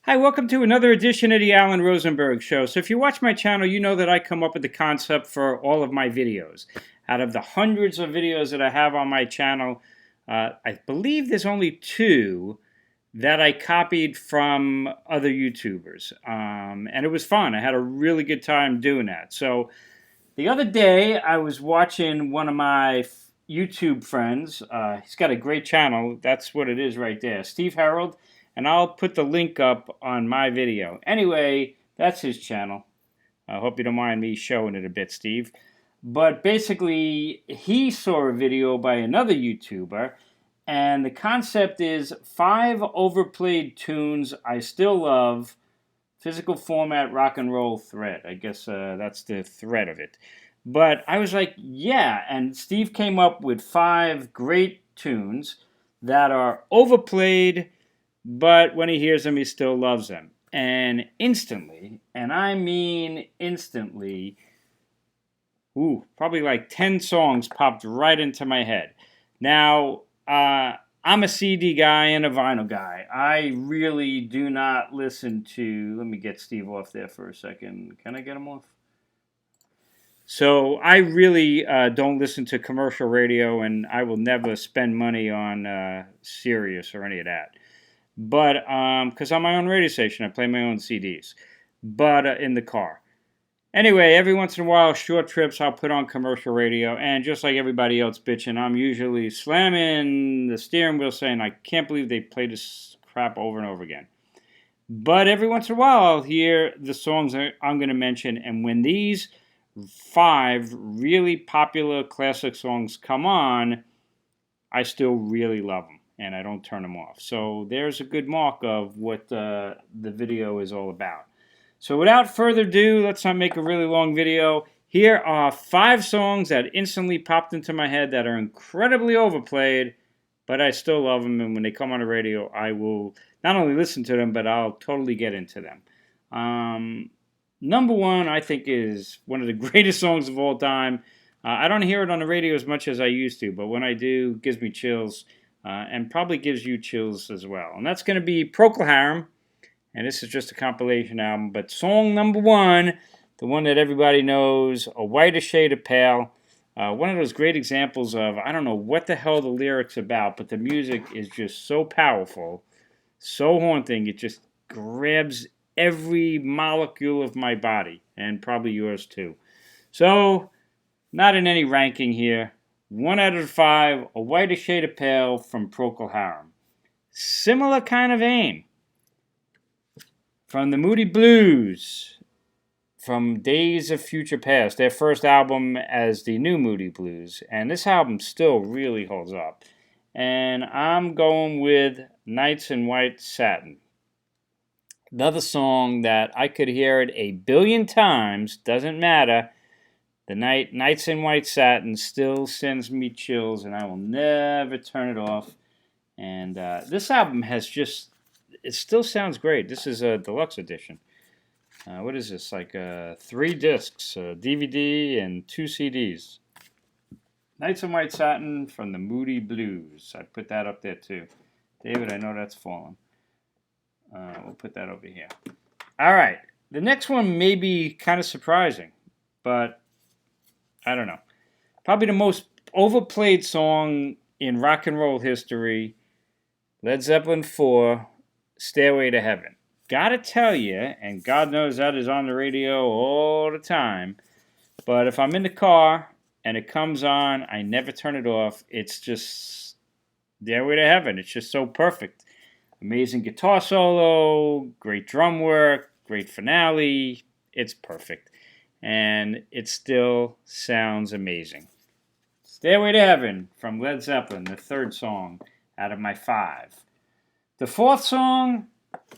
Hi, welcome to another edition of the Alan Rosenberg Show. So if you watch my channel, you know that I come up with the concept for all of my videos. Out of the hundreds of videos that I have on my channel, I believe there's only two that I copied from other YouTubers. And it was fun. I had a really good time doing that. So the other day, I was watching one of my YouTube friends. He's got a great channel. That's what it is right there. Steve Herold. And I'll put the link up on my video. Anyway, that's his channel. I hope you don't mind me showing it a bit, Steve. But basically, he saw a video by another YouTuber, and the concept is 5 overplayed tunes I still love, physical format rock and roll thread. I guess that's the thread of it. But I was like, yeah, and Steve came up with 5 great tunes that are overplayed, but when he hears them, he still loves them. And instantly, and I mean instantly, probably like 10 songs popped right into my head. Now, I'm a CD guy and a vinyl guy. I really do not listen to... Let me get Steve off there for a second. Can I get him off? So I really don't listen to commercial radio, and I will never spend money on Sirius or any of that. But because I'm my own radio station, I play my own CDs, but in the car. Anyway, every once in a while, short trips, I'll put on commercial radio, and just like everybody else bitching, I'm usually slamming the steering wheel saying, I can't believe they play this crap over and over again. But every once in a while, I'll hear the songs I'm going to mention, and when these 5 really popular classic songs come on, I still really love them. And I don't turn them off. So there's a good mark of what the video is all about. So without further ado, let's not make a really long video. Here are 5 songs that instantly popped into my head that are incredibly overplayed, but I still love them. And when they come on the radio, I will not only listen to them, but I'll totally get into them. Number 1, I think, is one of the greatest songs of all time. I don't hear it on the radio as much as I used to, but when I do, it gives me chills. And probably gives you chills as well. And that's going to be Procol Harum. And this is just a compilation album. But song number 1, the one that everybody knows, A Whiter Shade of Pale. One of those great examples of, I don't know what the hell the lyrics about, but the music is just so powerful, so haunting, it just grabs every molecule of my body. And probably yours too. So, not in any ranking here. 1 out of 5, A Whiter Shade of Pale from Procol Harum. Similar kind of aim. From the Moody Blues, from Days of Future Past, their first album as the new Moody Blues. And this album still really holds up. And I'm going with Nights in White Satin. Another song that I could hear it a billion times, doesn't matter. The Nights in White Satin still sends me chills, and I will never turn it off. And this album has just, it still sounds great. This is a deluxe edition. What is this? Like 3 discs, a DVD, and 2 CDs. Nights in White Satin from the Moody Blues. I put that up there too. David, I know that's fallen. We'll put that over here. All right. The next one may be kind of surprising, but I don't know. Probably the most overplayed song in rock and roll history, Led Zeppelin 4, Stairway to Heaven. Gotta tell you, and God knows that is on the radio all the time, but if I'm in the car and it comes on, I never turn it off. It's just Stairway to Heaven. It's just so perfect. Amazing guitar solo, great drum work, great finale. It's perfect. And it still sounds amazing. Stairway to Heaven from Led Zeppelin, the 3rd song out of my 5. The 4th song,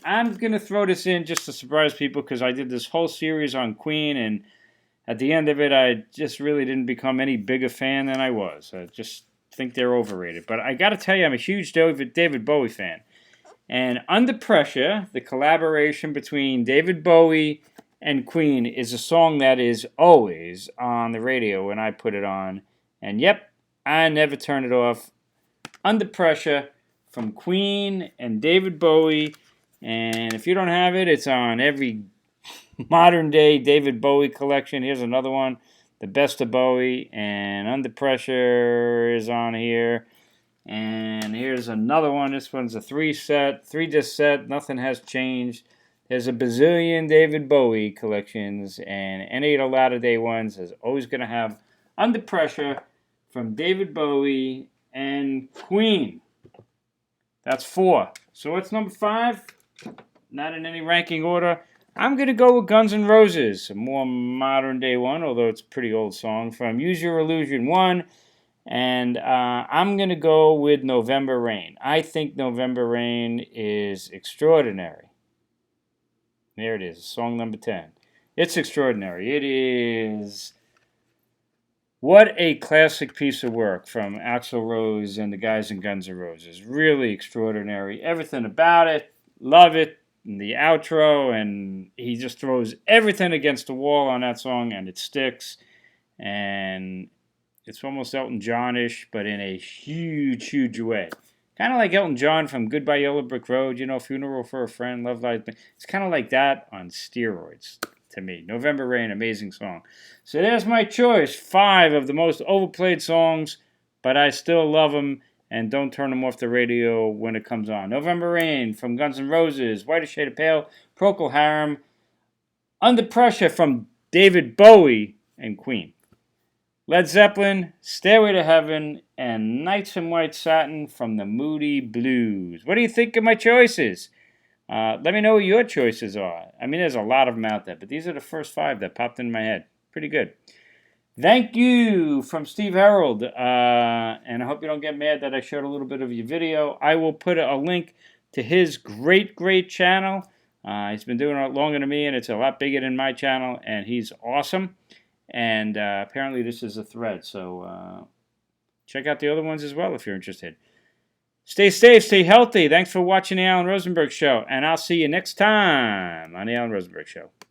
I'm going to throw this in just to surprise people because I did this whole series on Queen, and at the end of it, I just really didn't become any bigger fan than I was. I just think they're overrated. But I got to tell you, I'm a huge David Bowie fan. And Under Pressure, the collaboration between David Bowie and Queen, is a song that is always on the radio when I put it on. And yep, I never turn it off. Under Pressure from Queen and David Bowie. And if you don't have it, it's on every modern day David Bowie collection. Here's another one, The Best of Bowie, and Under Pressure is on here. And here's another one. This one's a 3-disc set. Nothing has changed. There's a bazillion David Bowie collections, and any of the latter day ones is always going to have Under Pressure from David Bowie and Queen. That's 4. So what's number 5? Not in any ranking order. I'm going to go with Guns N' Roses, a more modern day one, although it's a pretty old song, from Use Your Illusion 1. And I'm going to go with November Rain. I think November Rain is extraordinary. There it is, song number 10. It's extraordinary. It is... What a classic piece of work from Axl Rose and the guys in Guns N' Roses. Really extraordinary. Everything about it. Love it. And the outro. And he just throws everything against the wall on that song, and it sticks. And it's almost Elton John-ish, but in a huge, huge way. Kind of like Elton John from Goodbye Yellow Brick Road, you know, Funeral for a Friend, Love Lies. It's kind of like that on steroids to me. November Rain, amazing song. So there's my choice. 5 of the most overplayed songs, but I still love them, and don't turn them off the radio when it comes on. November Rain from Guns N' Roses, Whiter Shade of Pale, Procol Harum, Under Pressure from David Bowie and Queen. Led Zeppelin, Stairway to Heaven, and Nights in White Satin from the Moody Blues. What do you think of my choices? Let me know what your choices are. I mean, there's a lot of them out there, but these are the first 5 that popped in my head. Pretty good. Thank you from Steve Herold, and I hope you don't get mad that I showed a little bit of your video. I will put a link to his great, great channel. He's been doing it longer than me, and it's a lot bigger than my channel, and he's awesome. And apparently this is a thread, so check out the other ones as well if you're interested. Stay safe, stay healthy. Thanks for watching The Alan Rosenberg Show, and I'll see you next time on The Alan Rosenberg Show.